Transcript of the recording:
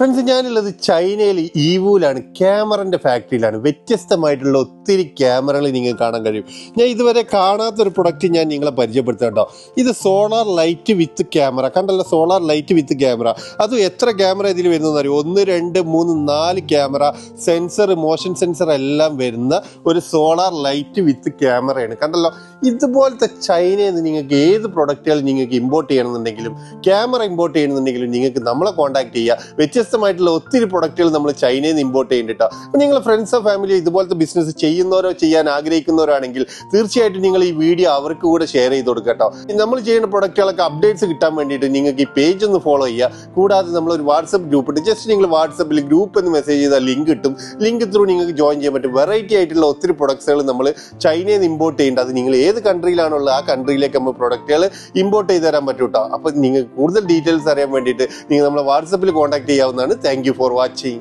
Friends, ഞാനുള്ളത് ചൈനയിൽ ഈവൂലാണ്. ക്യാമറൻ്റെ ഫാക്ടറിയിലാണ്. വ്യത്യസ്തമായിട്ടുള്ള ഒത്തിരി ക്യാമറകൾ നിങ്ങൾക്ക് കാണാൻ കഴിയും. ഞാൻ ഇതുവരെ കാണാത്തൊരു പ്രൊഡക്റ്റ് ഞാൻ നിങ്ങളെ പരിചയപ്പെടുത്താം കേട്ടോ. ഇത് സോളാർ ലൈറ്റ് വിത്ത് ക്യാമറ. കണ്ടല്ലോ, സോളാർ ലൈറ്റ് വിത്ത് ക്യാമറ. അതും എത്ര ക്യാമറ ഇതിൽ വരുന്നതെന്ന് അറിയും? 1, 2, 3, 4 ക്യാമറ, സെൻസർ, മോഷൻ സെൻസർ എല്ലാം വരുന്ന ഒരു സോളാർ ലൈറ്റ് വിത്ത് ക്യാമറയാണ്. കണ്ടല്ലോ, ഇതുപോലത്തെ ചൈനയിൽ നിന്ന് നിങ്ങൾക്ക് ഏത് പ്രൊഡക്റ്റുകൾ നിങ്ങൾക്ക് ഇമ്പോർട്ട് ചെയ്യണമെന്നുണ്ടെങ്കിലും, ക്യാമറ ഇമ്പോർട്ട് ചെയ്യണമെന്നുണ്ടെങ്കിലും നിങ്ങൾക്ക് നമ്മളെ കോൺടാക്ട് ചെയ്യുക. വ്യത്യസ്തമായിട്ടുള്ള ഒത്തിരി പ്രൊഡക്റ്റുകൾ നമ്മൾ ചൈനയിൽ നിന്ന് ഇമ്പോർട്ട് ചെയ്യുന്നുണ്ട്. അപ്പോൾ നിങ്ങൾ ഫ്രണ്ട്സോ ഫാമിലിയോ ഇതുപോലത്തെ ബിസിനസ് ചെയ്യുന്നവരോ ചെയ്യാൻ ആഗ്രഹിക്കുന്നവരാണെങ്കിൽ തീർച്ചയായിട്ടും നിങ്ങൾ ഈ വീഡിയോ അവർക്ക് കൂടെ ഷെയർ ചെയ്ത് കൊടുക്കുക കേട്ടോ. നമ്മൾ ചെയ്യുന്ന പ്രൊഡക്റ്റുകളൊക്കെ അപ്ഡേറ്റ്സ് കിട്ടാൻ വേണ്ടിയിട്ട് നിങ്ങൾക്ക് ഈ പേജ് ഒന്ന് ഫോളോ ചെയ്യുക. കൂടാതെ നമ്മളൊരു വാട്സപ്പ് ഗ്രൂപ്പ് ഉണ്ട്. ജസ്റ്റ് നിങ്ങൾ വാട്സപ്പിൽ ഗ്രൂപ്പ് എന്ന് മെസ്സേജ് ചെയ്താൽ ലിങ്ക് കിട്ടും. ലിങ്ക് ത്രൂ നിങ്ങൾക്ക് ജോയിൻ ചെയ്യാൻ പറ്റും. വെറൈറ്റി ആയിട്ടുള്ള ഒത്തിരി പ്രൊഡക്ട്സുകൾ നമ്മൾ ചൈനയിൽ നിന്ന് ഇമ്പോർട്ട് ചെയ്യേണ്ടത്. അത് നിങ്ങൾ ഏത് കൺട്രിയിലാണുള്ളത് ആ കൺട്രിയിലേക്ക് നമ്മൾ പ്രൊഡക്റ്റുകൾ ഇമ്പോർട്ട് ചെയ്ത് തരാൻ പറ്റും കേട്ടോ. അപ്പോൾ നിങ്ങൾക്ക് കൂടുതൽ ഡീറ്റെയിൽസ് അറിയാൻ വേണ്ടിയിട്ട് നിങ്ങൾ നമ്മളെ വാട്സപ്പിൽ കോൺടാക്ട് ചെയ്യാവുന്നതാണ്. Thank you for watching.